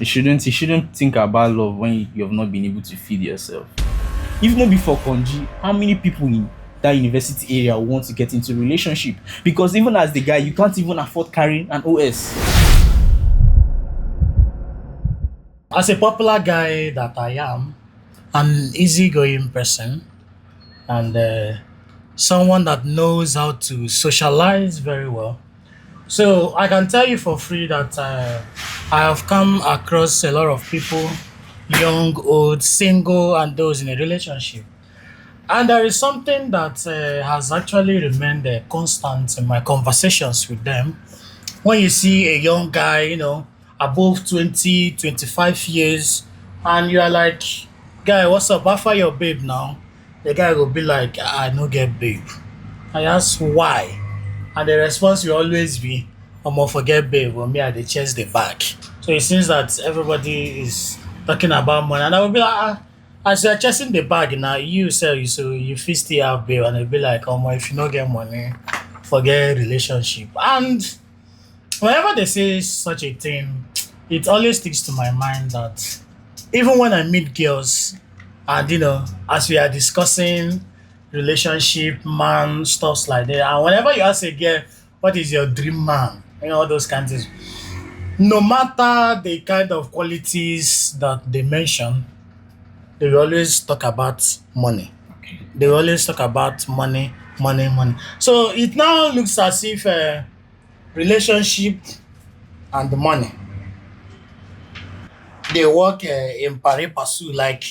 You shouldn't think about love when you have not been able to feed yourself. If not before Konji, how many people in that university area want to get into relationship? Because even as the guy, you can't even afford carrying an OS. As a popular guy that I am, an easygoing person, and someone that knows how to socialize very well. So I can tell you for free that I have come across a lot of people, young, old, single, and those in a relationship. And there is something that has actually remained constant in my conversations with them. When you see a young guy, above 20, 25 years, and you are like, guy, what's up? After your babe now? The guy will be like, I no get babe. I ask why. And the response will always be, I'm gonna forget babe, or me, I dey chase the bag. So it seems that everybody is talking about money. And I will be like, as you're chasing the bag now, you sell you so you fit still have babe, and they'll be like, oh, if you don't get money, forget relationship. And whenever they say such a thing, it always sticks to my mind that even when I meet girls and as we are discussing relationship, man, stuffs like that, and whenever you ask a girl, what is your dream man? All those kinds of no matter the kind of qualities that they mention, they will always talk about money. They will always talk about money, money, money. So it now looks as if relationship and the money they work in pari passu. Like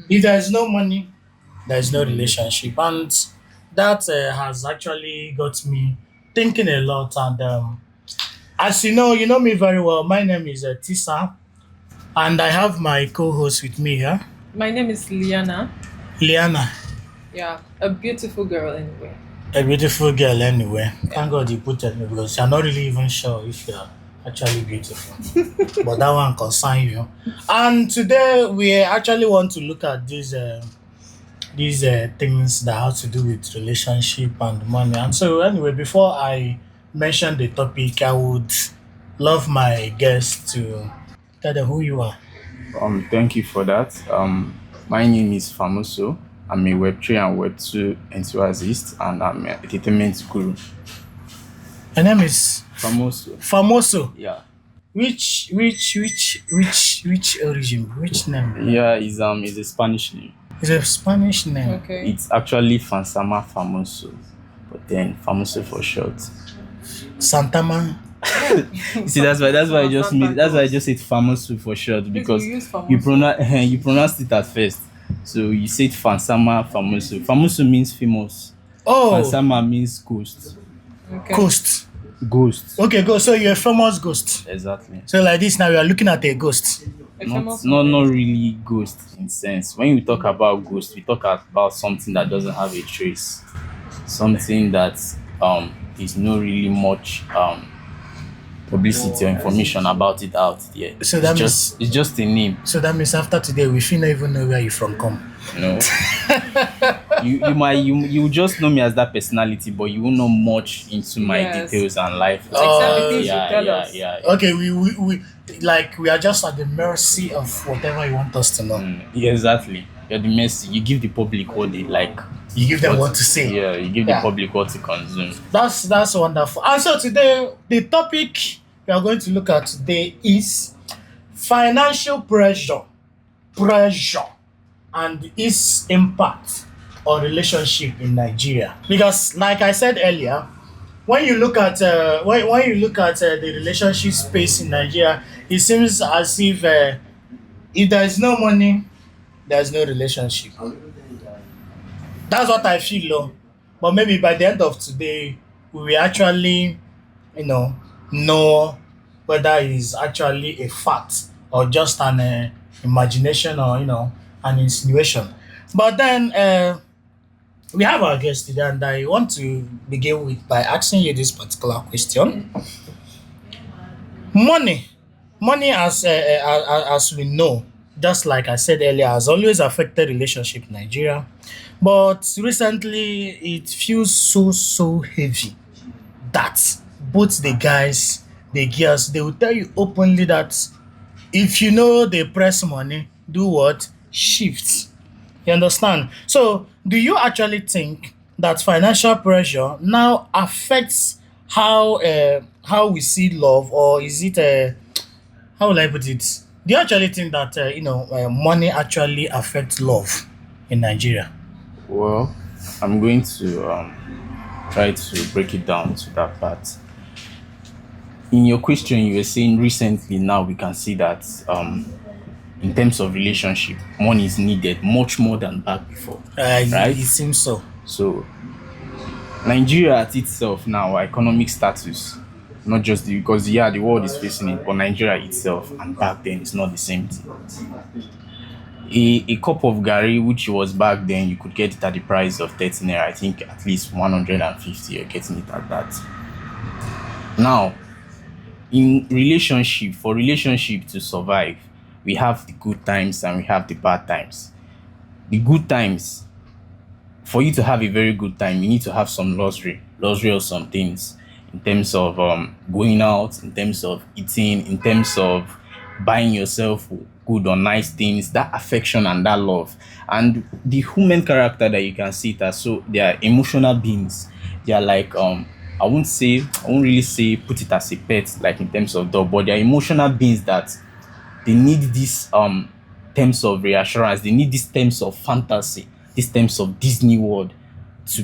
if there is no money, there is no relationship, and that has actually got me thinking a lot. And as you know me very well. My name is Tisa, and I have my co-host with me here, My name is Liana. Liana, Yeah, a beautiful girl anyway. a beautiful girl. Anyway, Yeah. thank God you put it because you're not really even sure if you're actually beautiful, but that one concern you. And today we actually want to look at these things that have to do with relationship and money. And so, anyway, before I mention the topic, I would love my guests to tell them who you are. Thank you for that. My name is Famoso. I'm a Web3 and Web2 enthusiast, and I'm a entertainment guru. My name is Famoso. Famoso. Yeah. Which origin? Which name? Yeah, is a Spanish name. It's a Spanish name. Okay. It's actually Fansama Famoso, but then Famoso for short. Santama. See, that's why I just said Famoso for short, because you use you famoso. pronounce you pronounced it at first. So you said Fansama Famoso. Famoso means famous. Oh, Fansama means ghost. Okay. ghost. Ghost. Okay, go. So you're a famous ghost. Exactly. So like this now, you are looking at a ghost. A Not, famous not woman. not really ghost in sense. When we talk about ghost, we talk about something that doesn't have a trace, something that is not really much publicity or information about it out there. So that It's just a name. So that means after today, we feel not even know where you from come. No. You just know me as that personality, but you won't know much into my Yes. details and life. Except the things you yeah, tell yeah, us. yeah, Okay, we are just at the mercy of whatever you want us to know. Yeah, exactly. You're the mercy. You give the public what they like. You give them what to say. Yeah, you give Yeah. the public what to consume. That's wonderful. And so today, the topic we are going to look at today is financial pressure, and its impact on relationship in Nigeria. Because, like I said earlier, when you look at the relationship space in Nigeria, it seems as if there is no money, there is no relationship. That's what I feel, though. But maybe by the end of today, we will actually, know whether it's actually a fact or just an imagination, or an insinuation. But then we have our guest today, and I want to begin with by asking you this particular question. Money, money, as we know, just like I said earlier, has always affected relationship in Nigeria. But recently, it feels so heavy that both the guys, the girls, they will tell you openly that if you know they press money, do what? Shift. You understand? So, do you actually think that financial pressure now affects how we see love, or is it how will I put it? Do you actually think that money actually affects love in Nigeria? Well, I'm going to try to break it down to that part. In your question, you were saying recently now we can see that in terms of relationship, money is needed much more than back before, right? It seems so. So Nigeria at itself now, our economic status, not just because the world is facing it, but Nigeria itself and back then it's not the same thing. A cup of gari, which was back then, you could get it at the price of 30 naira. I think at least 150. You're getting it at that. Now, in relationship, for relationship to survive, we have the good times and we have the bad times. The good times, for you to have a very good time, you need to have some luxury of some things in terms of going out, in terms of eating, in terms of buying yourself good or nice things, that affection and that love. And the human character that you can see it as, so they are emotional beings. They are like I won't really say put it as a pet, like in terms of dog, but they are emotional beings that they need this terms of reassurance, they need these terms of fantasy, these terms of Disney world to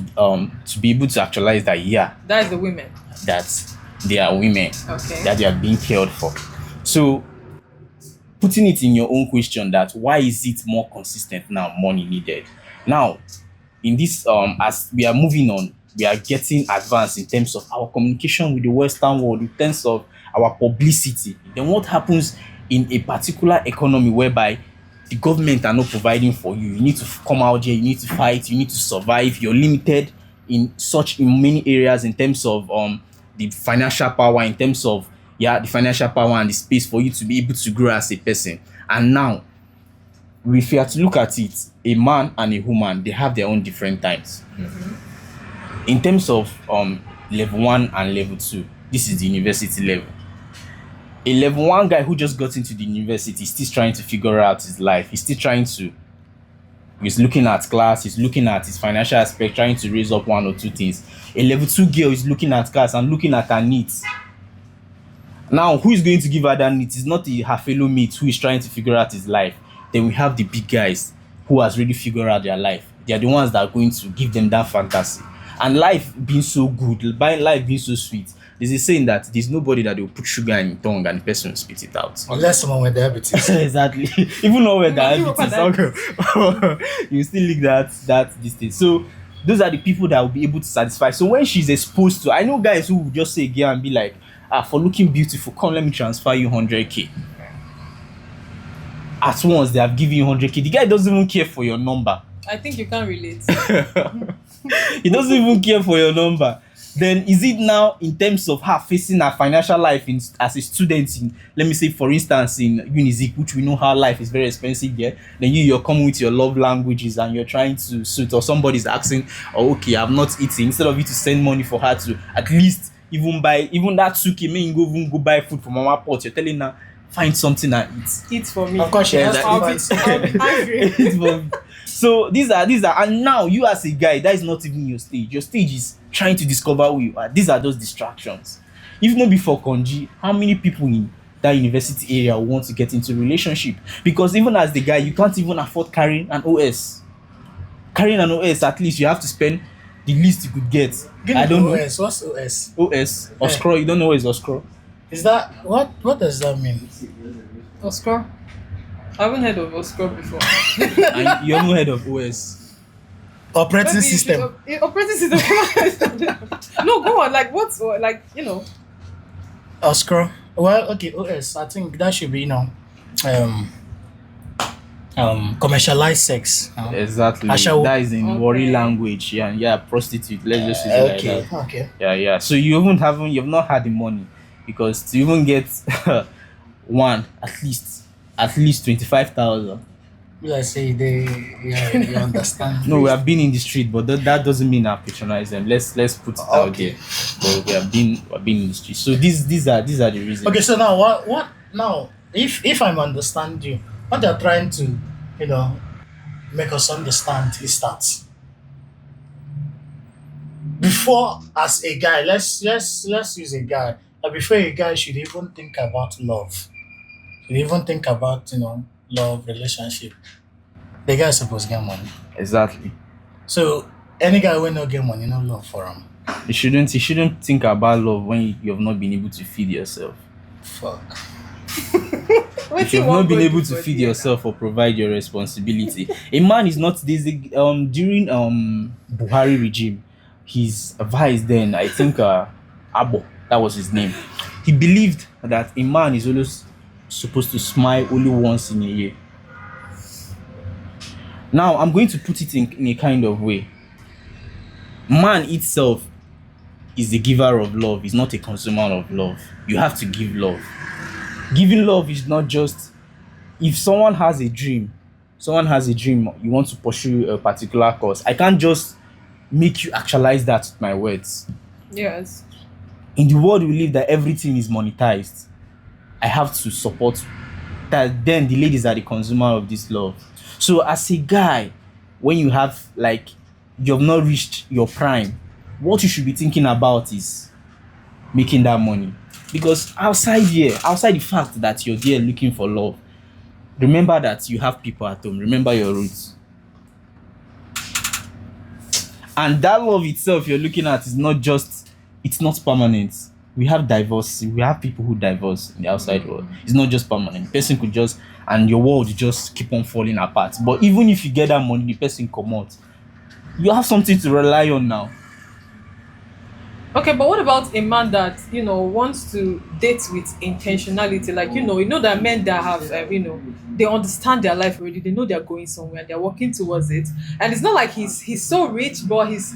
be able to actualize that, yeah, That is the women. that they are women, Okay. that they are being cared for. So putting it in your own question, that why is it more consistent now, money needed? Now, in this as we are moving on, we are getting advanced in terms of our communication with the Western world, in terms of our publicity. Then what happens in a particular economy whereby the government are not providing for you? You need to come out here, you need to fight, you need to survive. You're limited in many areas in terms of the financial power, in terms of the financial power and the space for you to be able to grow as a person. And now, if you have to look at it, a man and a woman, they have their own different times. In terms of level 1 and level 2, this is the university level. A level 1 guy who just got into the university is still trying to figure out his life. He's looking at class, he's looking at his financial aspect, trying to raise up one or two things. A level 2 girl is looking at class and looking at her needs. Now, who is going to give her that needs? It's not her fellow mate who is trying to figure out his life. Then we have the big guys who has really figured out their life. They are the ones that are going to give them that fantasy. And life being so good, life being so sweet, there's a saying that there's nobody that will put sugar in tongue and the person will spit it out. Unless someone with diabetes. Exactly. Even though with Well, you diabetes, you still lick that this thing. So those are the people that will be able to satisfy. So when she's exposed to, I know guys who will just say girl and be like, for looking beautiful, come let me transfer you 100k. At once they have given you 100k. The guy doesn't even care for your number. I think you can relate. He doesn't even care for your number. Then is it now in terms of her facing her financial life as a student in, let me say for instance in Unizik, which we know how life is very expensive there. Then you're coming with your love languages and you're trying to suit, or somebody's asking, oh okay, I'm not eating, instead of you to send money for her to at least even buy even that suki, may go buy food for mama pot, you're telling her find something and eat. Eat for me. Of course, she has to I'll be eat. angry. Eat for me. So these are and now you as a guy, that is not even your stage. Your stage is trying to discover who you are. These are those distractions. If not before Konji, how many people in that university area want to get into a relationship? Because even as the guy, you can't even afford carrying an OS. Carrying an OS, at least you have to spend the least you could get. Give I me don't know. OS. What's OS? OS or scroll. You don't know what is Oscro? Is that what does that mean? Oscar? I haven't heard of Oscar before. And you haven't heard of OS. Operating Maybe you system. should- operating system. No, go on. Like what's like Oscar. Well, okay, OS. I think that should be commercialized sex. Exactly. I shall- That is in Okay. worry language. Yeah, prostitute. Let's just use it like Okay, that. okay. Yeah. So you've not had the money, because to even get one at least 25,000. Let's say you understand. No, we have been in the street, but that doesn't mean I patronize them. Let's put it out Okay. there. But we have been in the street. So these are the reasons. Okay, so now what now if I'm understand you, what they're trying to, you know, make us understand is that before, as a guy, let's use a guy. Before a guy should even think about love, should even think about, love relationship, the guy supposed to get money. Exactly. So any guy will not get money, no love for him. You shouldn't think about love when you have not been able to feed yourself. Fuck. If you have not been able to feed yourself or provide your responsibility, a man is not this during Buhari regime, his vice then, I think Abo, that was his name. He believed that a man is always supposed to smile only once in a year. Now I'm going to put it in a kind of way. Man itself is the giver of love, is not a consumer of love. You have to give love. Giving love is not just, if someone has a dream, you want to pursue a particular course, I can't just make you actualize that with my words. Yes. In the world we live that everything is monetized, I have to support that. Then the ladies are the consumer of this love. So as a guy, when you have you have not reached your prime, what you should be thinking about is making that money. Because outside the fact that you're there looking for love, remember that you have people at home. Remember your roots. And that love itself you're looking at is not just, it's not permanent. We have divorce. We have people who divorce in the outside world. It's not just permanent. The person could just, and your world just keep on falling apart. But even if you get that money, the person come out, you have something to rely on now. Okay, but what about a man that wants to date with intentionality? Like there are men that have they understand their life already. They know they're going somewhere. They're working towards it, and it's not like he's so rich, but he's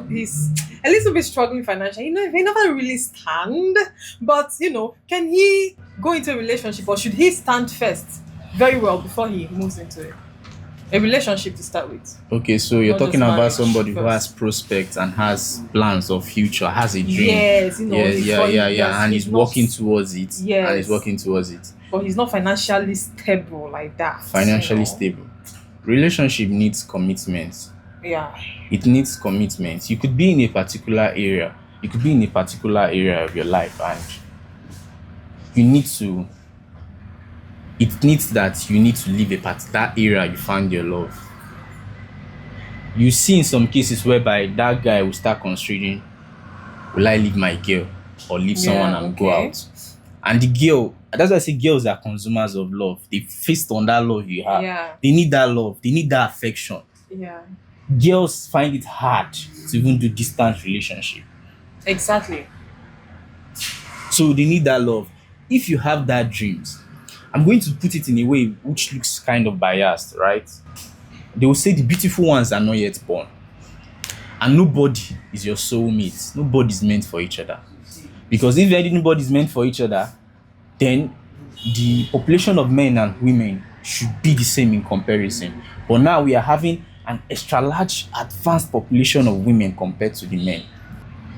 he's a little bit struggling financially. He never really stand. But can he go into a relationship, or should he stand first very well before he moves into it? A relationship to start with. Okay, so you're Not talking just about marriage somebody who first. has prospects and has plans of future, has a dream. Yes, And he's working towards it. Yes. And he's working towards it. But he's not financially stable like that. Financially stable. Relationship needs commitment. Yeah. It needs commitment. You could be in a particular area. You could be in a particular area of your life, and you need to. It needs that you need to leave that area you found your love. You see in some cases whereby that guy will start considering, will I leave my girl or leave someone and go okay. out? And the girl, that's why I say girls are consumers of love. They feast on that love you have. Yeah. They need that love. They need that affection. Yeah. Girls find it hard to even do distant relationship. Exactly. So they need that love. If you have that dreams, I'm going to put it in a way which looks kind of biased, right? They will say the beautiful ones are not yet born. And nobody is your soulmate. Nobody is meant for each other. Because if anybody is meant for each other, then the population of men and women should be the same in comparison. But now we are having an extra large advanced population of women compared to the men.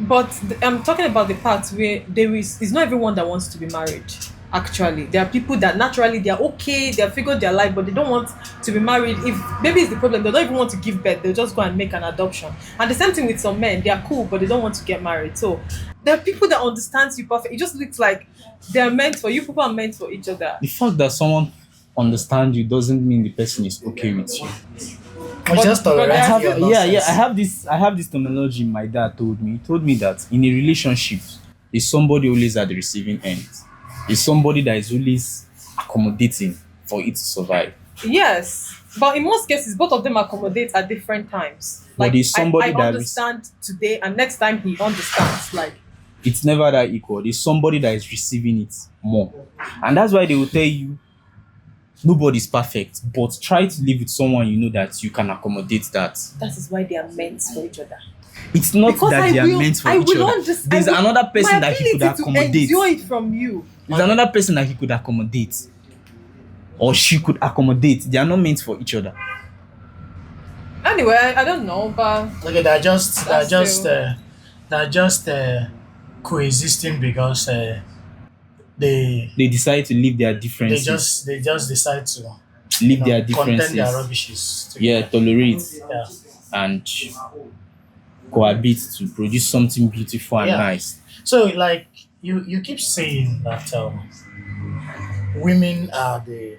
But I'm talking about the part where it's not everyone that wants to be married. Actually, there are people that naturally they are okay, they have figured their life, but they don't want to be married. If maybe it's the problem, they don't even want to give birth, they'll just go and make an adoption. And the same thing with some men, they are cool, but they don't want to get married. So there are people that understand you perfect. It just looks like they're meant for you. People are meant for each other. The fact that someone understands you doesn't mean the person is okay with you. I have this terminology my dad told me. He told me that in a relationship, there's somebody always at the receiving end. There's somebody that is always accommodating for it to survive. Yes, but in most cases, both of them accommodate at different times. But there's somebody I that understand today, and next time he understands. Like it's never that equal. There's somebody that is receiving it more, and that's why they will tell you nobody's perfect, but try to live with someone you know that you can accommodate that. That is why they are meant for each other. It's not because that they are meant for each other. There's another person that he could accommodate. Enjoy it from you. There's another person that he could accommodate, or she could accommodate. They are not meant for each other. Anyway, I don't know, but okay, they're just coexisting because they decide to leave their differences, they just decide to leave their content their differences, rubbishes yeah, together. tolerate Yeah. and cohabit to produce something beautiful and Yeah. nice. So like you keep saying that women are the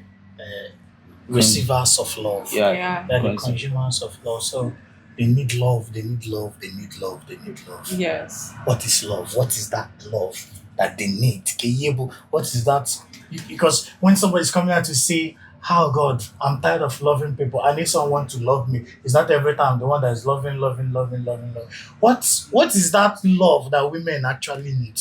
receivers of love. Yeah, Yeah. They're the consent. consumers of love. So they need love, they need love, they need love, they need love. Yes. What is love? What is that love that they need? Keyebo, what is that? Because when somebody's coming out to say, "How God, I'm tired of loving people. I need someone to love me." Is that every time the one that is loving, loving, loving, loving, loving? What is that love that women actually need?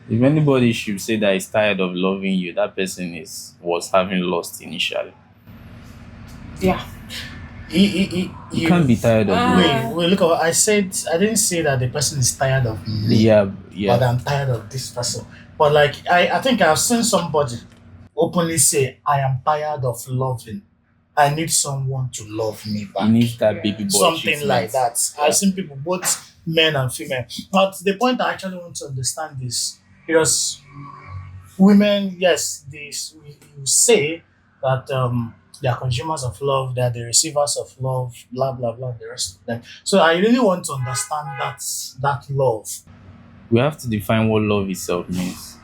If anybody should say that is tired of loving you, that person was having lost initially. Yeah. You can't be tired of love. Wait, look at what I said. I didn't say that the person is tired of me. Yeah, But yeah. I'm tired of this person. But like I think I've seen somebody openly say, "I am tired of loving. I need someone to love me You back." need that baby boy Something treatment. like that. I've seen people, both men and female. But the point I actually want to understand is because women, yes, you say that they are consumers of love, they are the receivers of love, blah blah blah, the rest of them. So I really want to understand that love. We have to define what love itself means.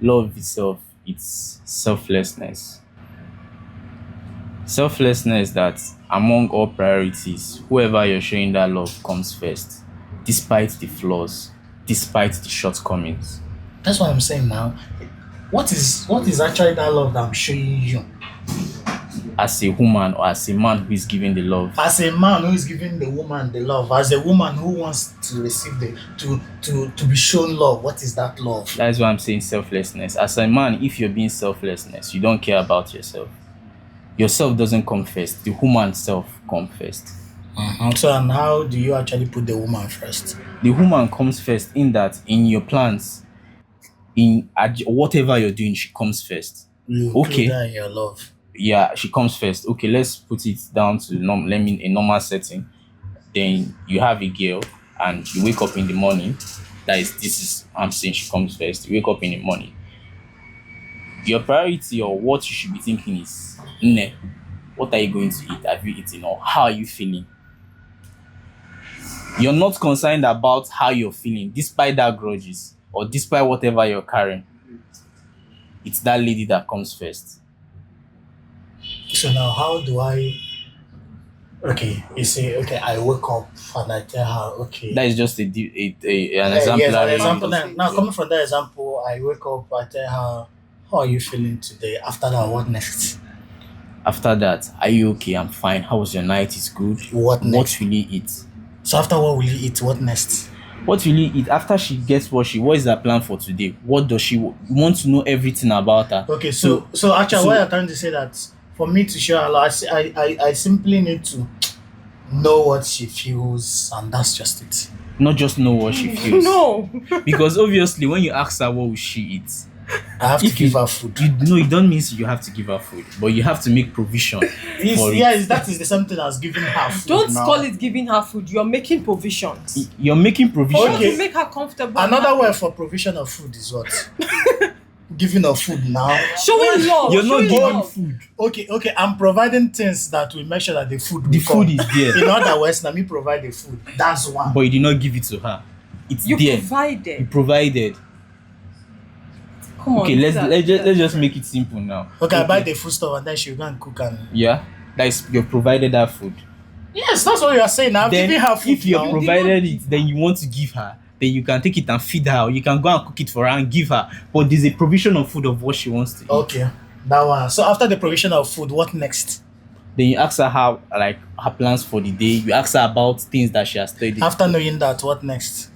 Love itself, it's selflessness. Selflessness that among all priorities, whoever you're showing that love comes first, despite the flaws, despite the shortcomings. That's what I'm saying now. What is actually that love that I'm showing you? As a woman or as a man who is giving the love, As a man who is giving the woman the love, as a woman who wants to receive to be shown love, what is that love? that's why I'm saying selflessness. As a man, if you're being selflessness, you don't care about yourself. Yourself doesn't come first. The woman self comes first. So and how do you actually put the woman first? The woman comes first in that in your plans, in whatever you're doing, she comes first. You Okay. include her in your love. Yeah, she comes first. Okay, let's put it down to a normal setting. Then you have a girl and you wake up in the morning. I'm saying she comes first. You wake up in the morning. Your priority or what you should be thinking is, what are you going to eat? Have you eaten or how are you feeling? You're not concerned about how you're feeling, despite that grudges or despite whatever you're carrying. It's that lady that comes first. So now how do I you say, okay, I wake up and I tell her, okay. That is just an Yes, exemplary. an example. Yeah. Now coming from that example, I wake up, I tell her, "How are you feeling today?" After that, what next? After that, are you okay? I'm fine. How was your night? It's good. What What next? will you eat? So after what will you eat? What next? What will you eat? After she gets what is her plan for today? What does she want to know everything about her? Okay, so actually, so- what you're trying to say that for me to show her love, I simply need to know what she feels, and that's just it. Not just know what she feels. No. Because obviously when you ask her what will she eat, I have to If you- give her food. you don't mean you have to give her food, but you have to make provision for it. Yes, that is the same thing as giving her food. Don't now. call it giving her food. You're making provisions. You're making provision. Or Okay. to make her comfortable. Another word for provision of food is what? Giving her food now. Showing love. You're not showing giving love. food. Okay, I'm providing things that will make sure that the food will The come. food is there, In other words, let me provide the food. That's one. but you did not give it to her. It's You there. You provided. provided. Come on. Okay, let's these are- let's just make it simple now. Okay, I buy the food stuff and then she'll go and cook and. Yeah, you've provided that food. Yes, that's what you are saying. I'm Then giving her food if you have now. provided it, then you want to give her. Then you can take it and feed her, or you can go and cook it for her and give her. But there's a provision of food of what she wants to eat. Okay, that one. So after the provision of food, what next? Then you ask her how, like, her plans for the day. You ask her about things that she has studied. After knowing that, what next?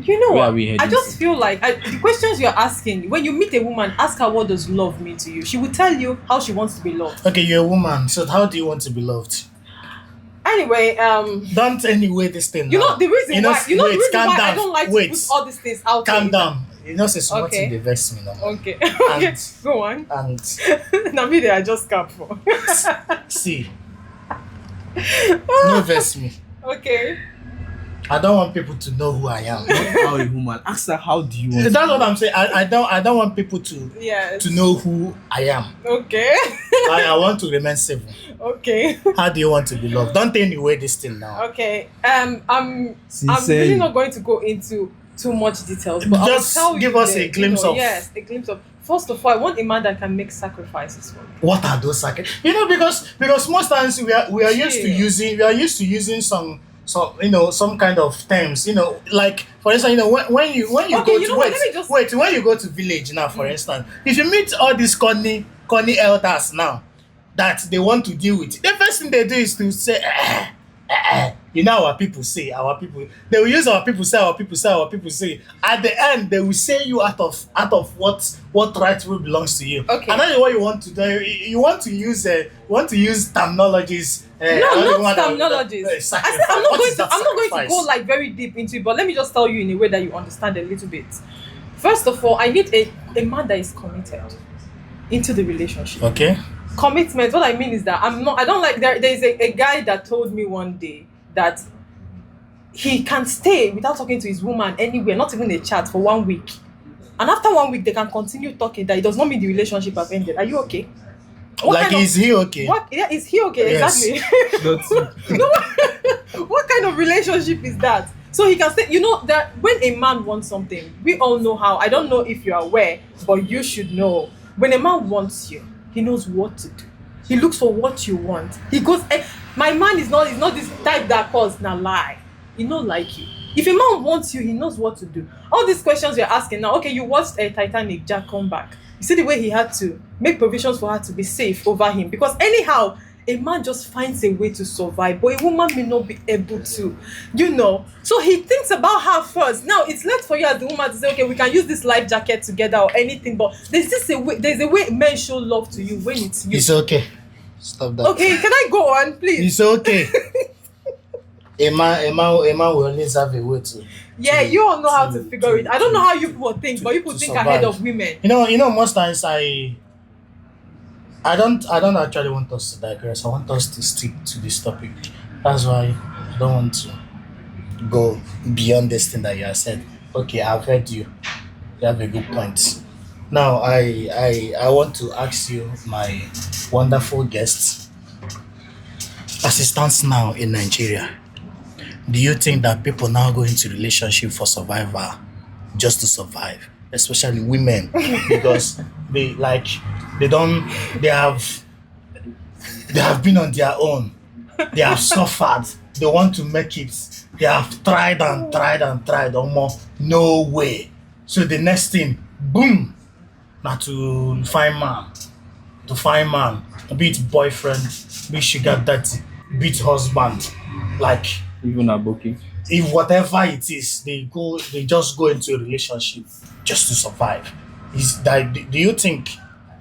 You know Where are what? we I heading just to? feel like the questions you're asking, when you meet a woman, ask her what does love mean to you. She will tell you how she wants to be loved. Okay, you're a woman. So how do you want to be loved? Anyway, Don't anyway this thing. you now. know the reason why the wait, reason calm why I down. don't like Wait, to put all these things out there. calm down. You know, say something Okay. they vex me now. Okay. Okay. And- Go on. And Now me they are just cap for. see, no vex me. Okay. I don't want people to know who I am. How a woman. Ask her, how do you want That's what I'm saying. I don't want people to Yes. know who I am. Okay. I want to remain civil. Okay. How do you want to be loved? Don't take away this thing now. Okay. I'm Sincerely. really not going to go into too much details, but Just I'll tell give you us that, a glimpse of- yes, a glimpse of. First of all, I want a man that can make sacrifices for me. What are those sacrifices? Because most times we are used to Yeah. using some some kind of terms, like for instance, when you Okay, go you to know what, let me just- when you go to village now, for instance, if you meet all these corny elders now that they want to deal with, the first thing they do is to say our people say, they will use our people say. At the end, they will say you out of what rightfully belongs to you. Okay. And that's what you want to do. You want to use terminologies. No, not terminologies. I said I'm not going to sacrifice? go like very deep into it, but let me just tell you in a way that you understand a little bit. First of all, I need a man that is committed into the relationship. Okay. Commitment. What I mean is that I don't like there's a guy that told me one day that he can stay without talking to his woman anywhere, not even a chat, for 1 week. And after 1 week, they can continue talking. That it does not mean the relationship have ended. Are you okay? Is he okay? What? Yeah, is he okay? Yes. Exactly. That's it. What kind of relationship is that? So he can say, that when a man wants something, we all know how. I don't know if you're aware, but you should know. When a man wants you, he knows what to do. He looks for what you want. He goes, my man is not this type that calls na lie. He not like you. If a man wants you, he knows what to do. All these questions you're asking now, okay, you watched Titanic, Jack come back. You see the way he had to make provisions for her to be safe over him. Because anyhow, a man just finds a way to survive, but a woman may not be able to, So he thinks about her first. Now, it's left for you as the woman to say, okay, we can use this life jacket together or anything, but there's a way men show love to you when it's you. It's okay. Stop that. Okay, can I go on, please? It's okay. a man will always have a way to. Yeah, you all know how to figure it. I don't know how you people think, but you people think ahead of women. Most times I don't actually want us to digress. I want us to stick to this topic. That's why I don't want to go beyond this thing that you have said. Okay, I've heard you. You have a good point. Now I want to ask you, my wonderful guest, as it stands now in Nigeria, do you think that people now go into relationship for survival, just to survive, especially women, because they have been on their own, they have suffered, they want to make it, they have tried and tried and tried, almost no way. So the next thing, boom, now to find man, be it boyfriend, be it sugar daddy, be it husband, like Even a booking. if whatever it is, they just go into a relationship just to survive. Is that, do you think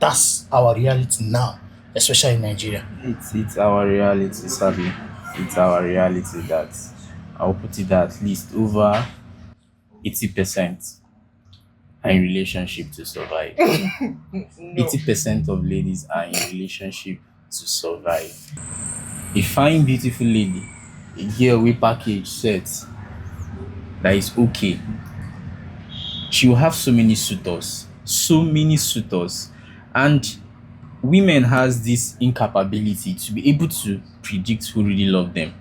that's our reality now, especially in Nigeria? It's our reality, sadly. It's our reality that I'll put it at least over 80% are in relationship to survive. 80% of ladies are in relationship to survive. A fine, beautiful lady, a girl with package set that is okay, she will have so many suitors, and women has this incapability to be able to predict who really love them.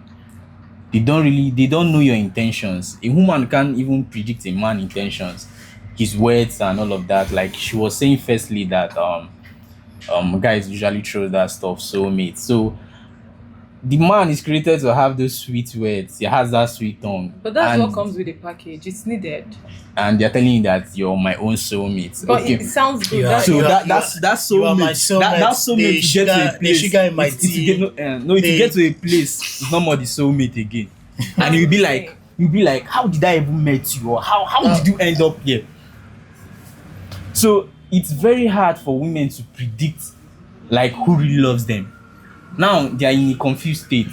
They don't know your intentions. A woman can't even predict a man's intentions, his words and all of that. Like she was saying firstly that guys usually throw that stuff soulmate. So the man is created to have those sweet words. He has that sweet tongue. But that's and, what comes with the package. It's needed. And they're telling you that you're my own soulmate. But it sounds good. Yeah. So that's You are my soulmate. soulmate. That soulmate to get to a The place. sugar in my if tea. you get to a place, it's no more the soulmate again. And you'll be like, how did I even meet you? Or how did you end up here? So it's very hard for women to predict like who really loves them. Now they are in a confused state.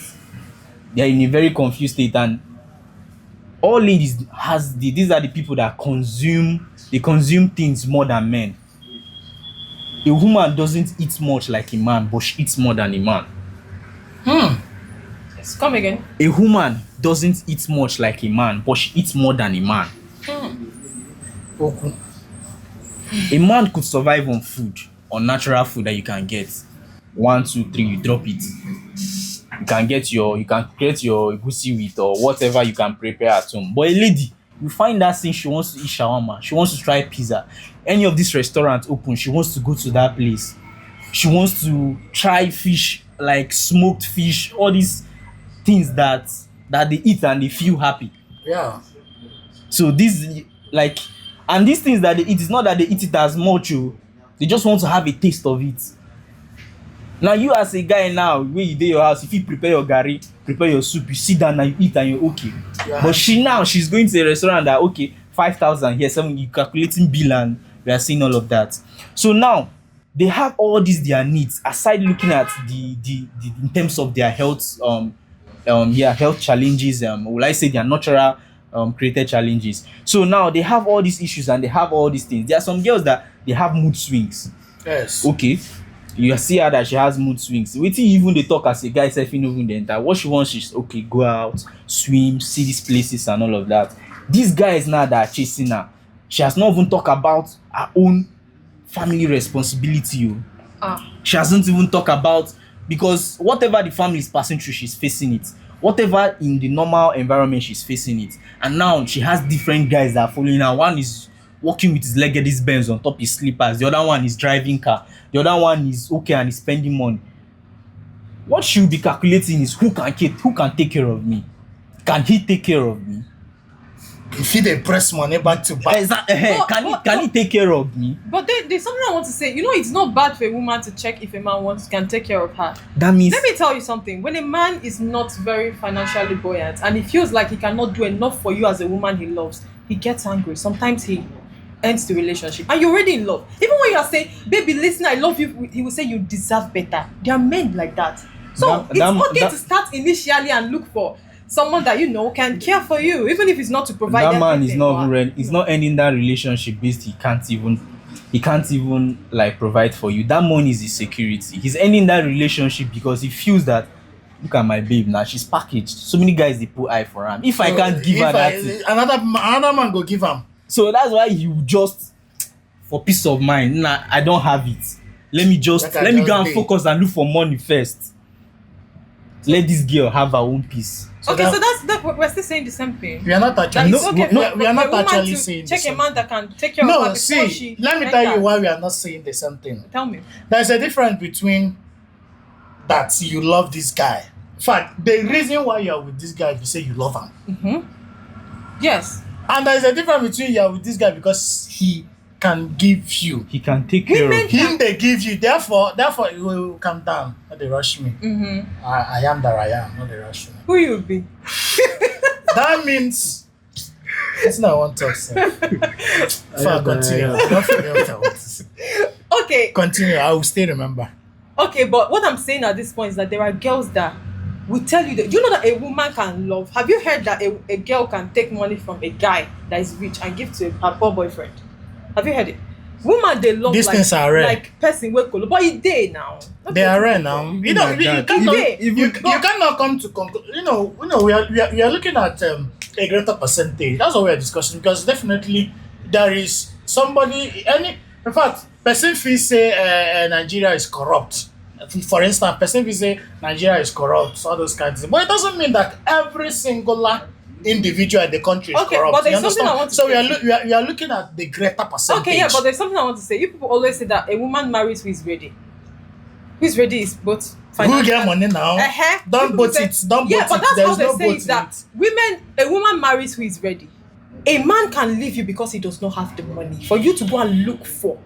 They are in a very confused state, and all ladies these are the people that consume things more than men. A woman doesn't eat much like a man, but she eats more than a man. Yes, come again. A woman doesn't eat much like a man, but she eats more than a man. Oku. A man could survive on food, on natural food that you can get. One, two, three, you drop it. You can create your egusi with or whatever you can prepare at home. But a lady, you find that thing she wants to eat shawarma, she wants to try pizza. Any of these restaurants open, she wants to go to that place. She wants to try fish, like smoked fish, all these things that they eat and they feel happy. Yeah. So this like and these things that they eat, it's not that they eat it as much, oh. They just want to have a taste of it. Now you as a guy now, when you dey your house, if you prepare your garri, prepare your soup, you sit down and you eat and you're okay. Yeah. But she's going to a restaurant that okay, 5,000 here, 7, you calculating bill and we are seeing all of that. So now they have all these their needs aside looking at the in terms of their health health challenges, will I say their natural created challenges. So now they have all these issues and they have all these things. There are some girls that they have mood swings. Yes. Okay, you see her that she has mood swings. Wetin even dey talk as a guy sef no even dey enter. What she wants is okay, go out, swim, see these places and all of that. These guys now that are chasing her, she has not even talked about her own family responsibility. She hasn't even talked about, because whatever the family is passing through, she's facing it. Whatever in the normal environment, she's facing it. And now she has different guys that are following her. One is walking with his Legacy Benz on top his slippers. The other one is driving car. The other one is okay and is spending money. What she'll be calculating is who can take care of me? Can he take care of me? If he dey press money back to back. Can he take care of me? But there's something I want to say. You know, it's not bad for a woman to check if a man can take care of her. That means Let me tell you something. When a man is not very financially buoyant and he feels like he cannot do enough for you as a woman he loves, he gets angry. Sometimes he ends the relationship. And you're already in love. Even when you are saying, baby, listen, I love you, he will say you deserve better. There are men like that. So it's okay to start initially and look for someone that can care for you, even if it's not to provide that man is everything, not even ready. He's not ending that relationship based he can't even like provide for you. That money is his security. He's ending that relationship because he feels that look at my babe now, she's packaged. So many guys they put eye for her. If I can't give her that thing, another man go give him. so that's why you just for peace of mind. Nah, I don't have it. Let me go and focus and look for money first. Let this girl have her own peace. So that's we're still saying the same thing. We are not actually. We are not a woman actually to saying. check a man that can take care of her No, before see. Let me tell you why we are not saying the same thing. Tell me. There's a difference between that you love this guy. In fact, the reason why you are with this guy is you say you love him. Yes. And there's a difference between you are with this guy because he can give you. He can take care of you. Him they give you. Therefore, you will come down. Not they rush me. I am that I am. Not they rush me. Who you be? That means that's not one talk. Continue. Don't forget what I want to say. Okay. Continue. I will still remember. Okay, but what I'm saying at this point is that there are girls that will tell you that. Do you know that a woman can love? Have you heard that a girl can take money from a guy that is rich and give to her poor boyfriend? Have you heard it? Woman they love These things are rare. like person wey kolo, but it dey now. They are rare now. You know, you cannot come to conclude. We are looking at a greater percentage. That's what we are discussing because definitely there is somebody. In fact, person feel say Nigeria is corrupt. For instance, person feel say Nigeria is corrupt. All those kinds of things. But it doesn't mean that every single individual in the country is corrupt. But there's something I want to say. So we are looking at the greater percentage. Okay, yeah, but there's something I want to say. You people always say that a woman marries who is ready. Who is ready is both financial. Who get money now? Don't put it. Yeah, but that's how they say is that a woman marries who is ready. A man can leave you because he does not have the money for you to go and look for.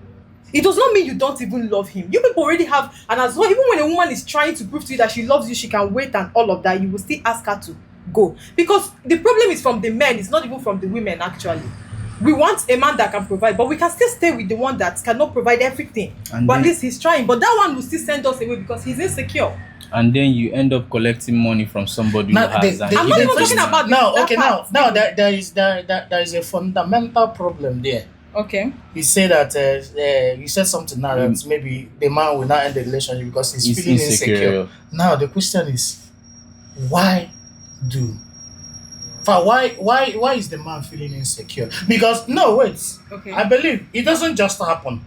It does not mean you don't even love him. You people already have, and as well, even when a woman is trying to prove to you that she loves you, she can wait and all of that, you will still ask her to go. Because the problem is from the men, it's not even from the women actually. We want a man that can provide, but we can still stay with the one that cannot provide everything. But at least he's trying. But that one will still send us away because he's insecure. And then you end up collecting money from somebody who has. I'm not even talking about now there is a fundamental problem there. Okay. You say that you said something now that maybe the man will not end the relationship because he's feeling insecure. Now the question is, why do why is the man feeling insecure? Because no, wait. Okay. I believe it doesn't just happen.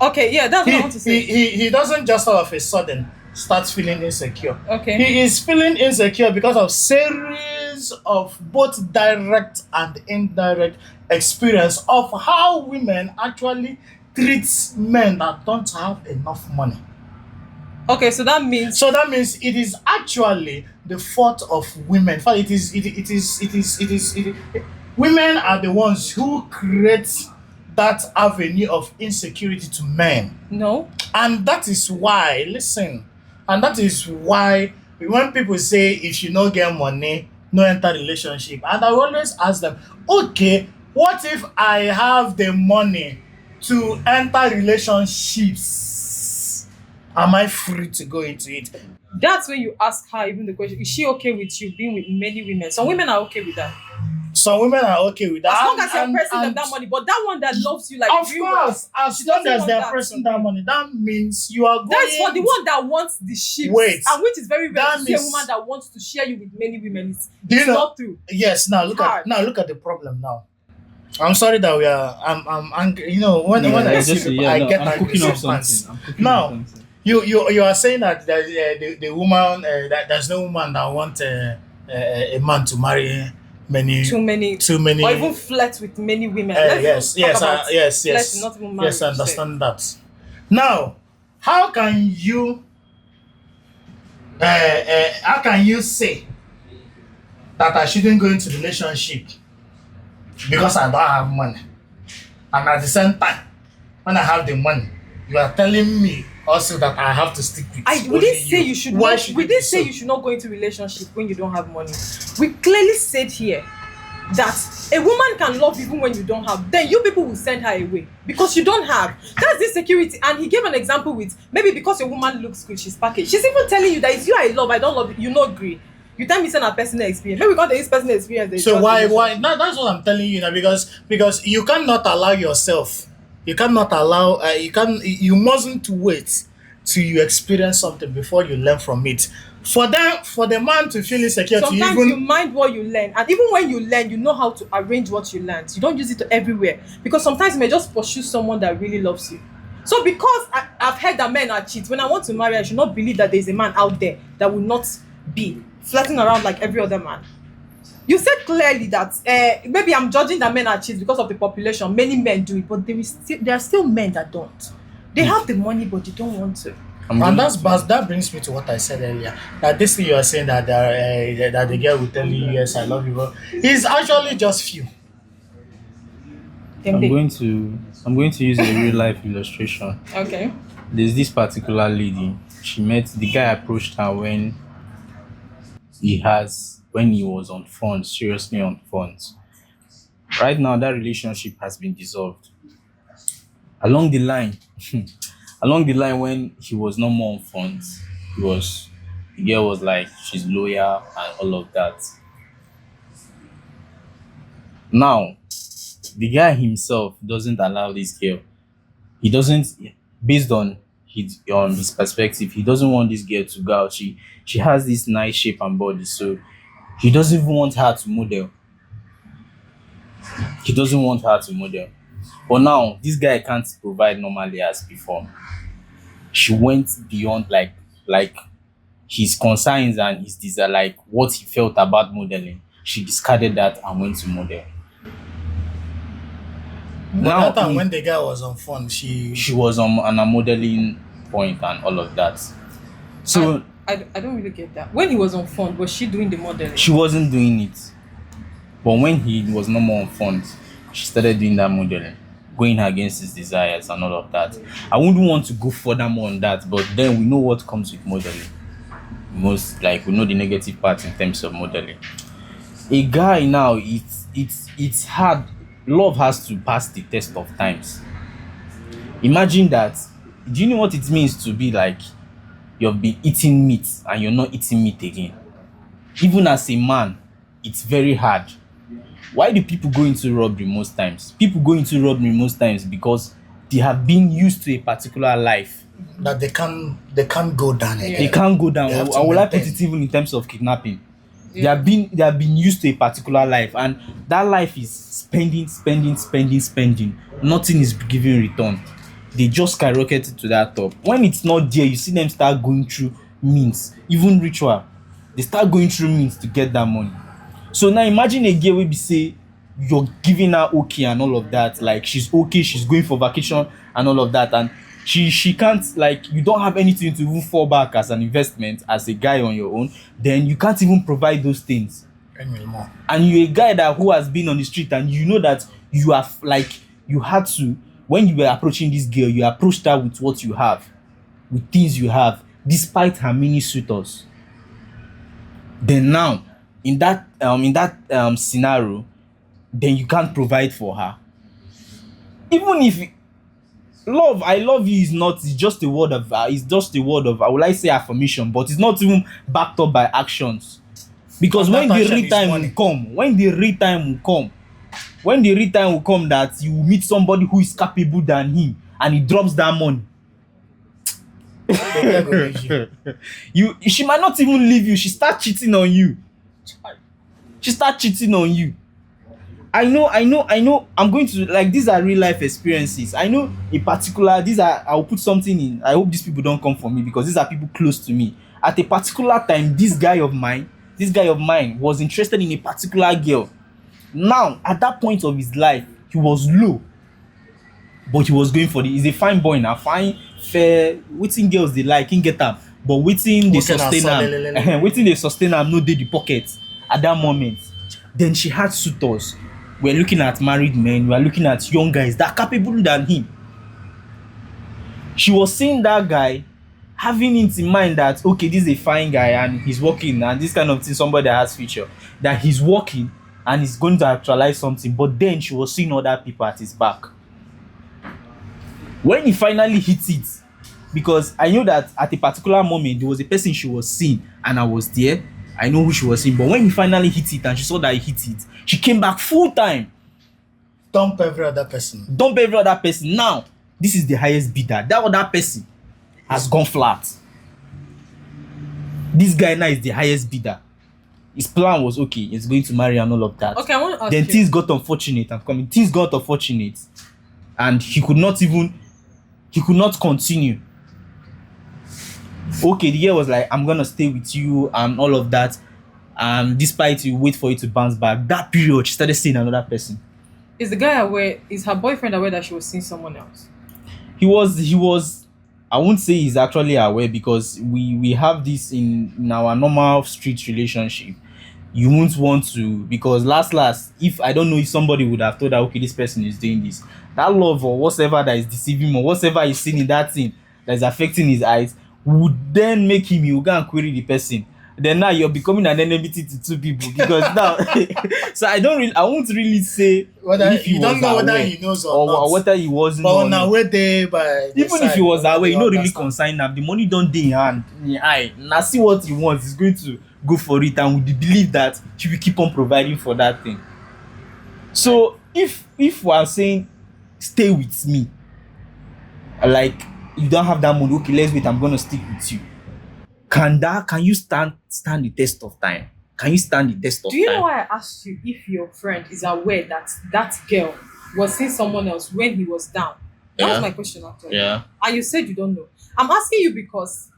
Okay, yeah, that's what I want to say. He doesn't just all of a sudden start feeling insecure. Okay. He is feeling insecure because of series of both direct and indirect experience of how women actually treat men that don't have enough money. Okay, so that means So that means it is actually the fault of women. In fact, women are the ones who create that avenue of insecurity to men. no. And that is why, listen, and that is why when people say if you no get money, no enter relationship, and I always ask them, okay, what if I have the money to enter relationships? Am I free to go into it? That's when you ask her even the question, is she okay with you being with many women? Some women are okay with that. Some women are okay with that. As long as you're And- pressing them and- that money, but that one that loves you like Of real well, course, as she long doesn't as want they're that pressing from that you. money, that means you are going. That's for the one that wants the sheep. Wait. And which is very rare That to see a means- woman that wants to share you with many women. Do you It's know? not true. Yes. Now look Hard. at the problem now. I'm sorry that we are. I'm angry. You know when I Yeah, see just, people, yeah, I no, get I'm angry cooking up sometimes. something. I'm cooking Now, up something. You are saying that the woman that there's no woman that want a man to marry many Too many. Or even flirt with many women. yes, talk yes, about yes, flirting, yes, not even marriage. yes. I understand that. Now, how can you say that I shouldn't go into relationship because I don't have money, and at the same time, when I have the money, you are telling me also that I have to stick with. We only didn't say you should Why not. should We it be didn't say so? you should not go into relationship when you don't have money. We clearly said here that a woman can love even when you don't have. Then you people will send her away because you don't have. That's the security. And he gave an example with maybe because a woman looks good, she's packaged. She's even telling you that it's you I love, I don't love you. You not agree. You tell me saying a personal experience. Maybe because there is personal experience. there is So just why relationship. now that's what I'm telling you now, because you cannot allow yourself, you cannot allow you mustn't wait till you experience something before you learn from it. For the man to feel insecure to Sometimes even you mind what you learn, and even when you learn, you know how to arrange what you learn. You don't use it everywhere because sometimes you may just pursue someone that really loves you. So because I've heard that men are cheats, when I want to marry, I should not believe that there's a man out there that will not be flirting around like every other man. You said clearly that maybe I'm judging that men are cheats because of the population. Many men do it, but there are still men that don't. They have the money, but they don't want to. and that brings me to what I said earlier. That this thing you are saying that that the girl will tell you yes I love you, but it's actually just few. Can I'm be. going to use a real life illustration. Okay. There's this particular lady. She met the guy approached her when he was on funds, seriously on funds. Right now that relationship has been dissolved. Along the line, along the line when he was no more on funds, the girl was like she's loyal and all of that. Now, the guy himself doesn't allow this girl. He doesn't, based on his perspective, he doesn't want this girl to go out. She has this nice shape and body, so he doesn't even want her to model. He doesn't want her to model. But now this guy can't provide normally as before. She went beyond like his concerns and his desire, like what he felt about modeling. She discarded that and went to model. Now, that time he- when the guy was on phone, she was on a modeling point and all of that. So I don't really get that. When he was on phone, was she doing the modeling? she wasn't doing it. But when he was no more on funds, she started doing that modeling, going against his desires and all of that. I wouldn't want to go further more on that, but then we know what comes with modeling. We know the negative part in terms of modeling. A guy now, it's hard. Love has to pass the test of times. Imagine that. Do you know what it means to be like you've been eating meat and you're not eating meat again? Even as a man, it's very hard. Why do people go into robbery most times? People go into robbery most times because they have been used to a particular life. that they can't go down again. They can't go down. They have to I would like put maintain. it even in terms of kidnapping. Yeah. They have been used to a particular life, and that life is spending, spending, spending, spending. Nothing is giving return. They just skyrocketed to that top. When it's not there, you see them start going through means, even ritual. They start going through means to get that money. So now imagine a girl will be say you're giving her okay and all of that, like she's okay, she's going for vacation and all of that, and she can't, like, you don't have anything to even fall back as an investment as a guy on your own, then you can't even provide those things. Anymore. And you're a guy that who has been on the street, and you know that you have, like, you had to, when you were approaching this girl, you approached her with what you have, with things you have, despite her many suitors. Then now, in that scenario, then you can't provide for her. Even if love, I love you is not, it's just a word of it's just a word of, I would like say affirmation, but it's not even backed up by actions. Because And when that the action real is time money. will come, when the real time will come, when the real time will come that you will meet somebody who is capable than him and he drops that money, The girl go leave you. she might not even leave you, she start cheating on you. She start cheating on you. I know. I'm going to, like, these are real life experiences. I know in particular, these are, I'll put something in. I hope these people don't come for me because these are people close to me. At a particular time, this guy of mine was interested in a particular girl. Now, at that point of his life, he was low, but he was going for the, he's a fine boy now, fine, fair, waiting girls they like, can get up, but waiting they Working and sustain solid. am, waiting they sustain am, no dey the pocket at that moment. Then she had suitors. We're looking at married men, we're looking at young guys that are capable than him. She was seeing that guy, having it in mind that, okay, this is a fine guy and he's working, and this kind of thing, somebody that has future, that he's working and he's going to actualize something. But then she was seeing other people at his back. When he finally hit it, because I know that at a particular moment there was a person she was seeing and I was there, I know who she was seeing, but when he finally hit it and she saw that he hit it, she came back full time, Dump every other person. dump every other person. Now this is the highest bidder, that other person has gone flat. This guy now is the highest bidder. His plan was, okay, he's going to marry and all of that. Okay, I want to ask Then you. things got unfortunate and coming. Things got unfortunate, and he could not continue. Okay, the girl was like, I'm gonna stay with you and all of that. Despite you wait for you to bounce back, that period she started seeing another person. Is the guy aware? Is her boyfriend aware that she was seeing someone else? He was I won't say he's actually aware, because we have this in our normal street relationship. You won't want to, because last, if I don't know if somebody would have told her, okay, this person is doing this, that love or whatever that is deceiving him or whatever he's seeing in that thing that is affecting his eyes would then make him, you go and query the person. Then now you're becoming an enmity to two people, because now so I won't really say Whether if he you don't was know whether aware he knows or or not. whether he wasn't. But or on not. our way there by the Even if side, he was aware, you know, really understand. consign am, the money don't dey in hand, in eye. Now see what he wants, he's going to go for it, and with the belief that she will keep on providing for that thing. So if we are saying stay with me, like, you don't have that money, okay, let's wait, I'm gonna stick with you. Can you stand the test of time? Can you stand the test of Do you time? know why I asked you if your friend is aware that that girl was seeing someone else when he was down? That was Yeah. my question actually. Yeah. And you said you don't know. I'm asking you because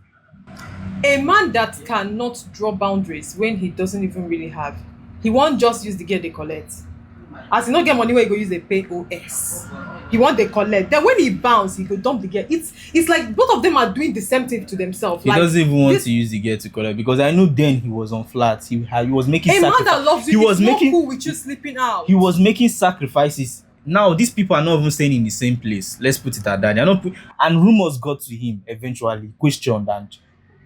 a man that cannot draw boundaries when he doesn't even really have, he won't just use the girl they collect. As he not get money where he go use the POS. He want they collect. Then when he bounce, he go dump the girl. It's like both of them are doing the same thing to themselves. He like, doesn't even want this- to use the girl to collect, because I know then he was on flat. He was making A man sacrifice. that loves He you was is making- not cool with you sleeping out. He was making sacrifices. Now these people are not even staying in the same place. Let's put it at that. They are not and rumors got to him eventually, questioned, and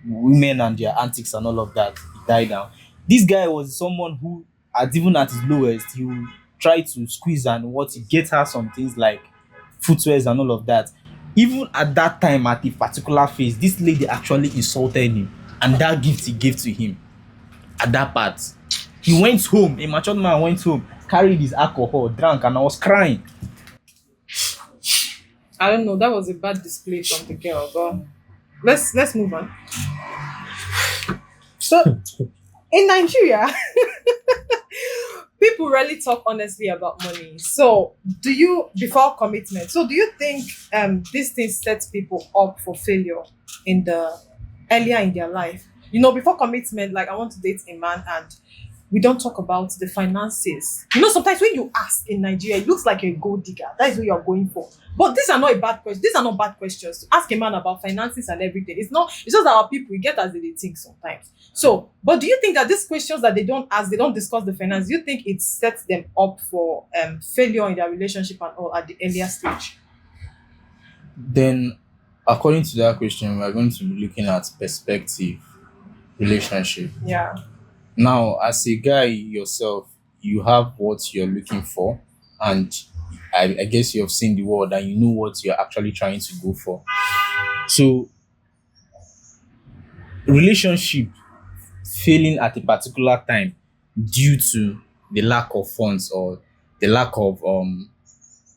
women and their antics and all of that. He died down. This guy was someone who, even at his lowest, he would try to squeeze and what, he get her some things like footwears and all of that. Even at that time, at a particular phase, this lady actually insulted him, and that gift he gave to him at that part. He went home, a matured man went home, carried his alcohol, drank, and I was crying. I don't know. That was a bad display from the girl, but let's move on. So In Nigeria, people rarely talk honestly about money. So, do you before commitment? So, do you think this thing sets people up for failure in the earlier in their life? Before commitment, like I want to date a man and we don't talk about the finances. Sometimes when you ask in Nigeria, it looks like you're a gold digger. That is what you're going for. But these are not a bad question. These are not bad questions to ask a man about finances and everything. It's not. It's just that our people we get as they think sometimes. So, but do you think that these questions that they don't ask, they don't discuss the finance? Do you think it sets them up for failure in their relationship and all at the earlier stage? Then, according to that question, we're going to be looking at perspective, relationship. Yeah. Now, as a guy yourself, you have what you're looking for, and I guess you have seen the world and you know what you're actually trying to go for. So, relationship failing at a particular time due to the lack of funds or the lack of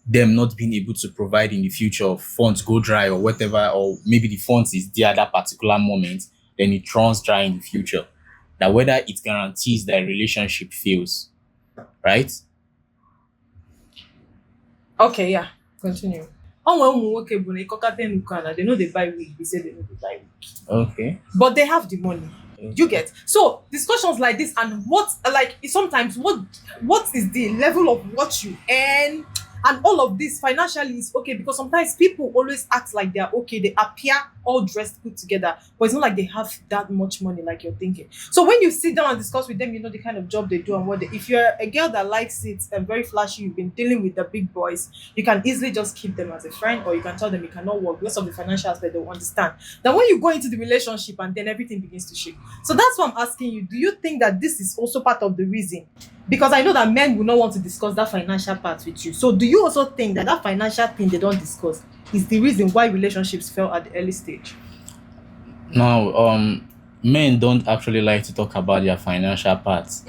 them not being able to provide in the future, funds go dry or whatever, or maybe the funds is there at that particular moment, then it runs dry in the future. That whether it guarantees that a relationship fails, right? Okay, yeah. Continue. Onwe ụmụ nwoke bụ na ịkọkata nnukwu ala, they know they buy wig, they say they know they buy wig. Okay. But they have the money. You get so discussions like this and sometimes what is the level of what you earn and all of this financially is okay because sometimes people always act like they're okay, they appear all dressed put together, but it's not like they have that much money like you're thinking. So when you sit down and discuss with them, you know the kind of job they do and if you're a girl that likes it and very flashy, you've been dealing with the big boys, you can easily just keep them as a friend or you can tell them you cannot work because of the financial aspect. They'll understand. Then when you go into the relationship and then everything begins to shake. So that's why I'm asking you, do you think that this is also part of the reason? Because I know that men will not want to discuss that financial part with you. So do you also think that financial thing they don't discuss is the reason why relationships fail at the early stage? Now, men don't actually like to talk about their financial parts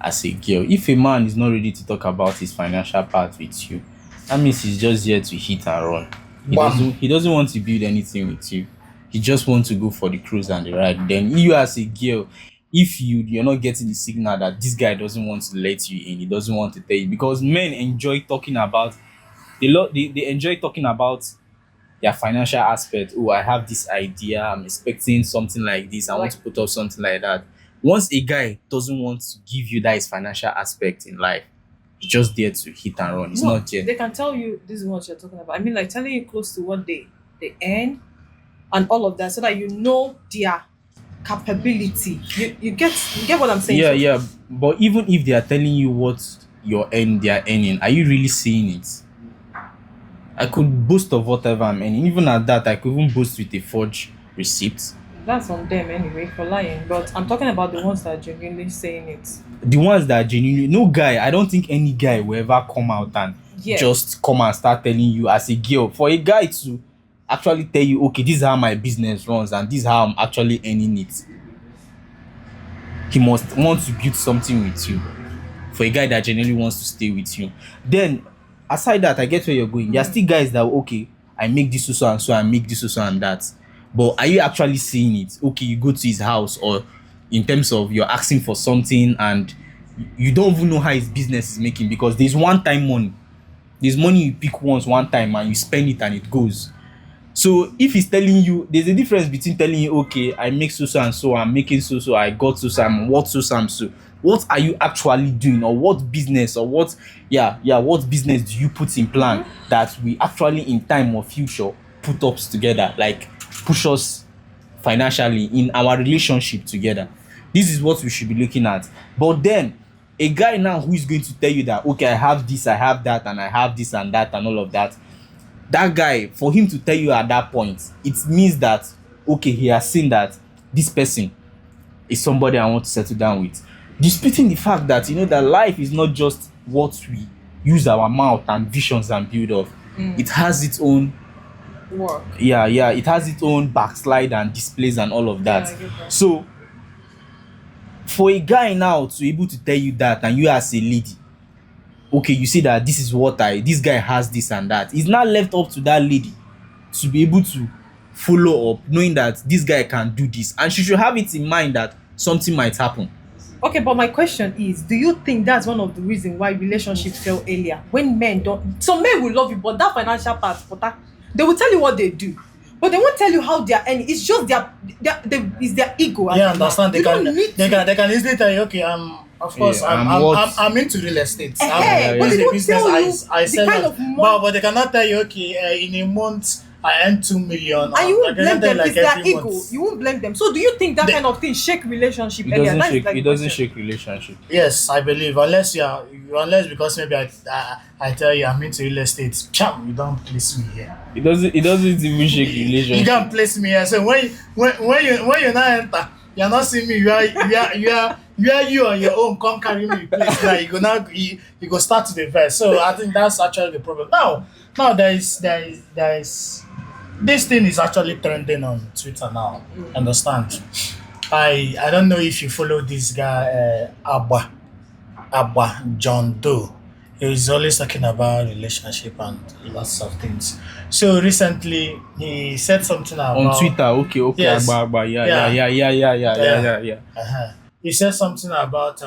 as a girl. If a man is not ready to talk about his financial part with you, that means he's just here to hit and run. He doesn't want to build anything with you. He just wants to go for the cruise and the ride. Then you as a girl, if you're not getting the signal that this guy doesn't want to let you in, he doesn't want to tell you, because men enjoy talking about they enjoy talking about their financial aspect. Oh, I have this idea, I'm expecting something like this, I want to put up something like that. Once a guy doesn't want to give you that his financial aspect in life, he's just there to hit and run. It's not there. They can tell you this is what you're talking about. I mean, like telling you close to what they earn and all of that, so that you know their capability. You get what I'm saying? Yeah. But even if they are telling you what they are earning, are you really seeing it? I could boast of whatever I'm earning. Even at that, I could even boast with a forged receipt. That's on them anyway for lying. But I'm talking about the ones that are genuinely saying it. The ones that are genuinely, no guy, I don't think any guy will ever come out and just come and start telling you as a girl. For a guy to actually tell you, okay, this is how my business runs and this is how I'm actually earning it, he must want to build something with you. For a guy that genuinely wants to stay with you. Then, aside that, I get where you're going. There are still guys that, okay, I make this so and so, I make this so and that. But are you actually seeing it? Okay, you go to his house, or in terms of you're asking for something and you don't even know how his business is making, because there's one-time money. There's money you pick once one time and you spend it and it goes. So if he's telling you, there's a difference between telling you, okay, I make so and so, I'm making so, I got so, I'm what so and so. What are you actually doing, or what business, or what business do you put in plan that we actually in time or future put up together, like push us financially in our relationship together? This is what we should be looking at. But then a guy now who is going to tell you that, okay, I have this, I have that, and I have this and that and all of that, that guy, for him to tell you at that point, it means that, okay, he has seen that this person is somebody I want to settle down with. Disputing the fact that, that life is not just what we use our mouth and visions and build of. It has its own work. Yeah, it has its own backslide and displays and all of that. So, for a guy now to be able to tell you that, and you as a lady, okay, you see that this guy has this and that, it's not left up to that lady to be able to follow up, knowing that this guy can do this, and she should have it in mind that something might happen. Okay, but my question is, do you think that's one of the reasons why relationships fail earlier? When men don't, some men will love you, but that financial part, they will tell you what they do, but they won't tell you how they are earning. It's just it's their ego. As Yeah, a man. understand. You don't need to. They can easily tell you, okay, of course, Yeah, what? I'm into real estate. Eh, but This they is the don't business tell you I the sell. kind of money. But they cannot tell you, okay, in a month I earn 2 million. And you Like, won't they can blame tell you them. like It's their every ego. month. You won't blame them. So, do you think that They- kind of thing shake relationship It earlier? doesn't That is shake. like It the doesn't question. shake relationship. Yes, I believe. Unless because maybe I tell you I'm into real estate. Cham, you don't place me here. It doesn't. It doesn't even shake You relationship. can't place me here. So when you now enter, you're not seeing me. You on your own. Come carry me place. Now you go start to the verse. So I think that's actually the problem. Now there is this thing is actually trending on Twitter now. Understand? I don't know if you follow this guy Abba John Doe. He's always talking about relationship and lots of things. So recently he said something about On Twitter, okay, Yes. Agba, Yeah. yeah. uh-huh. He said something about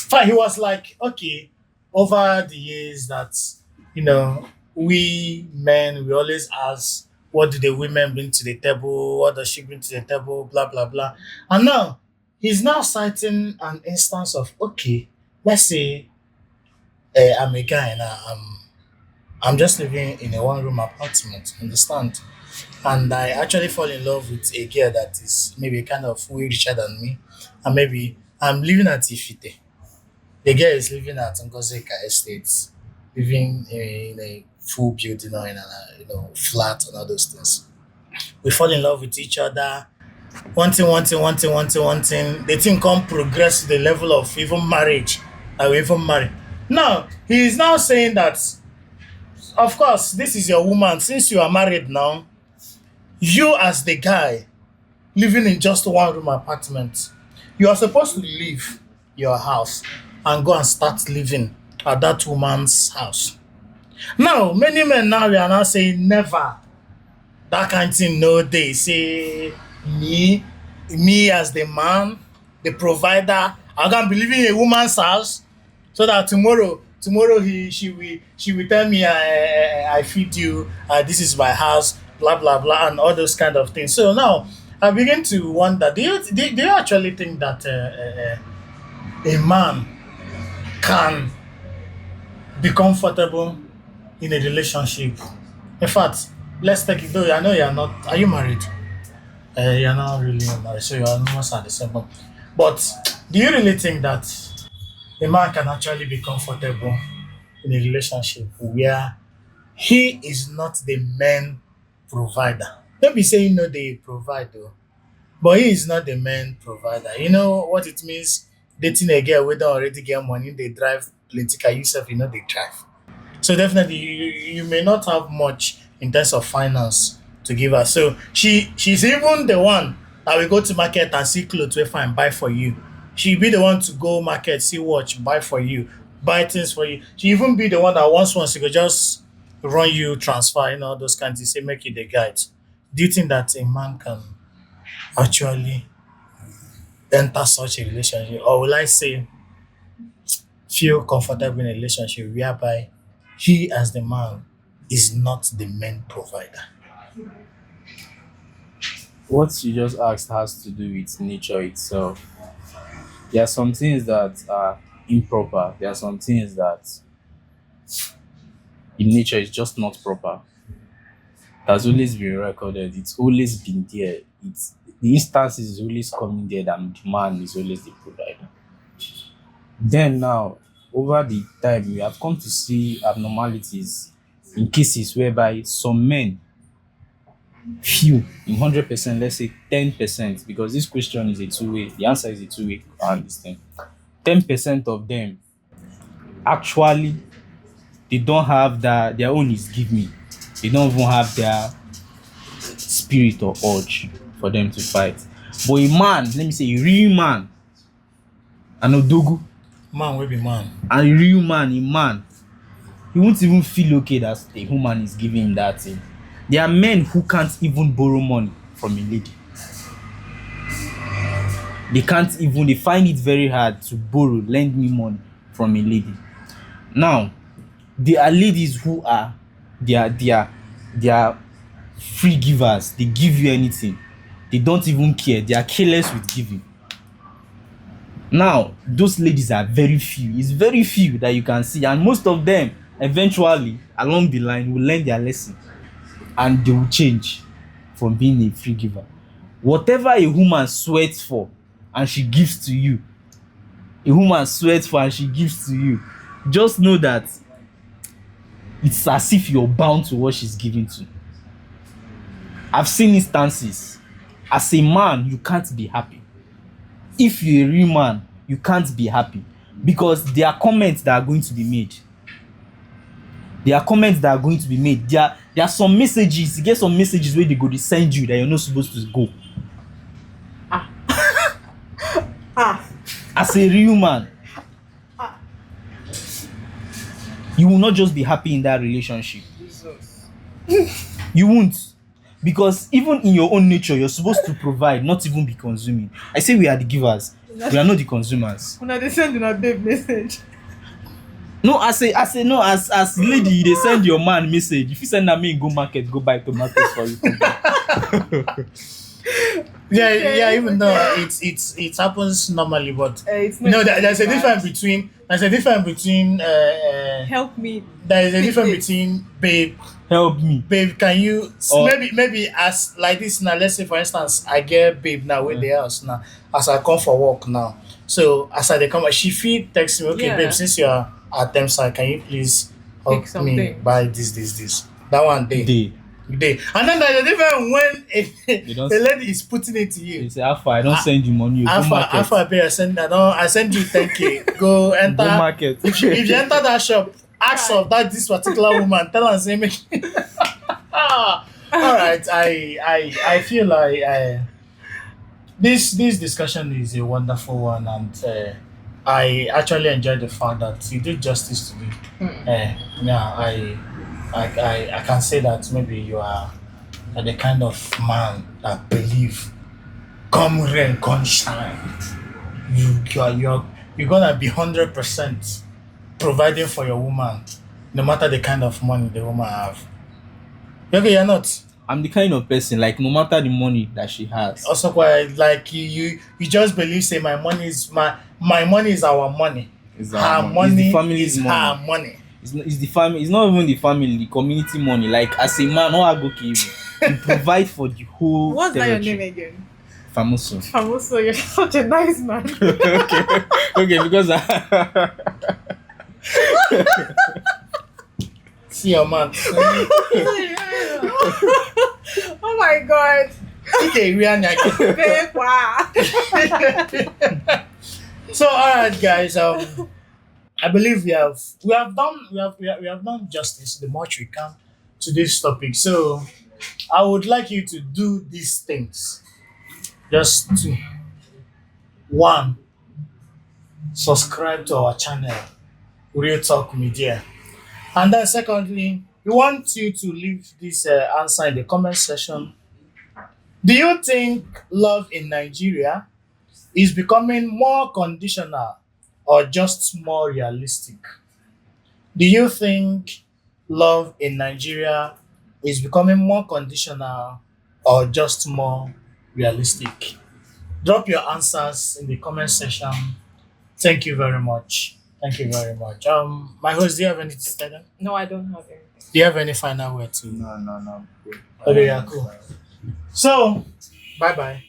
fine, he was like, okay, over the years that we men we always ask what do the women bring to the table, what does she bring to the table, blah blah blah. And now he's now citing an instance of, okay, let's say I'm a guy and I'm just living in a one room apartment, understand? And I actually fall in love with a girl that is maybe kind of way richer than me, and maybe I'm living at Ifite. The girl is living at Ngozeka Estates, living in a full building or in a flat and all those things. We fall in love with each other, wanting. The thing can't progress to the level of even marriage. I will even marry. Now he is now saying that, of course, this is your woman. Since you are married now, you as the guy living in just one room apartment, you are supposed to leave your house and go and start living at that woman's house. Now, many men now we are now saying never. That kind of thing, no, they say me as the man, the provider, I'm gonna be living in a woman's house so that tomorrow she will tell me I feed you, this is my house, blah blah blah, and all those kind of things. So now I begin to wonder, do you actually think that a man can be comfortable in a relationship? In fact, let's take it, though I know you're not, are you married? You're not really married, so you're almost at the same point. But do you really think that a man can actually be comfortable in a relationship where he is not the main provider? Don't be saying no, they provide though, but he is not the main provider. You know what it means dating a girl where they already get money, they drive plenty car, yourself, they drive. So definitely you may not have much in terms of finance to give her. So she's even the one that will go to market and see clothes we find buy for you. She be the one to go market, see watch, buy for you, buy things for you. She even be the one that once she could just run you transfer, those kinds of say make you the guide. Do you think that a man can actually enter such a relationship? Or will I say feel comfortable in a relationship whereby he as the man is not the main provider? What you just asked has to do with nature itself. There are some things that are improper. There are some things that in nature is just not proper. It has always been recorded. It's always been there. It's the instances is always coming there that the man is always the provider. Then now, over the time, we have come to see abnormalities in cases whereby some men, few in 100%, let's say 10%, because this question is a two-way, the answer is a two-way, I understand. 10% of them actually they don't have that, their own is give me. They don't even have their spirit or urge for them to fight. But a man, let me say a real man, an odogu, Man will be man. and a real man, a man, he won't even feel okay that a woman is giving him that thing. There are men who can't even borrow money from a lady. They find it very hard to borrow, lend me money from a lady. Now, there are ladies who are they are free givers. They give you anything. They don't even care. They are careless with giving. Now, those ladies are very few. It's very few that you can see, and most of them eventually along the line will learn their lesson and they will change from being a free giver. Whatever a woman sweats for and she gives to you, just know that it's as if you're bound to what she's giving to. I've seen instances. As a man, you can't be happy. If you're a real man, you can't be happy because there are comments that are going to be made. There are some messages. You get some messages where they go to send you that you're not supposed to go. As a real man, you will not just be happy in that relationship. Jesus. You won't. Because even in your own nature, you're supposed to provide, not even be consuming. I say we are the givers. We are not the consumers. When they send you a babe message. No, as lady, they send your man message. If you send me go market, go buy tomatoes for you. Yeah, even though it happens normally, but It's you know, not there's a bad. difference between Help me. there is a difference Fix between Help me. babe, can you Or- maybe as like this now, let's say for instance I get babe now with the house now as I come for work now. So as I dey come, she feed text me, okay, Yeah. babe, since you're at them side, can you please help Pick some me things. buy this. That one day. Day. And then there's a difference when You don't- a lady is putting it to You you. say, Alpha, I don't send you money. You go market. After I pay, I send you 10K. Go enter. Go market. If you enter that shop, ask of this particular woman. Tell her say make. All right, I feel like this discussion is a wonderful one, and I actually enjoy the fact that you did justice to me. Yeah, I can say that maybe you are the kind of man that believe come rain, come shine. You're gonna be 100% providing for your woman, no matter the kind of money the woman have. Okay, you're not. I'm the kind of person, like, no matter the money that she has. Also, quite like you just believe say my money is my money is our money. It's Her our money. money It's the family's is money. her money. It's the family. It's not even the family, the community money. Like, as a man, how I go kill you? You provide for the whole What's that your territory. name again? Famoso. Famoso, you're such a nice man. Okay, because See your man. Oh my god. Okay, Rihanna. Babe, wow. So, all right, guys. I believe we have done justice the much we can to this topic. So, I would like you to do these things. Just to one, subscribe to our channel, Real Talk Media, and then secondly, we want you to leave this answer in the comment section. Do you think love in Nigeria is becoming more conditional or just more realistic? Do you think love in Nigeria is becoming more conditional or just more realistic? Drop your answers in the comment section. Thank you very much. My host, do you have anything to say then? No, I don't have anything. Do you have any final word to? no. Okay, yeah, cool. So, bye bye.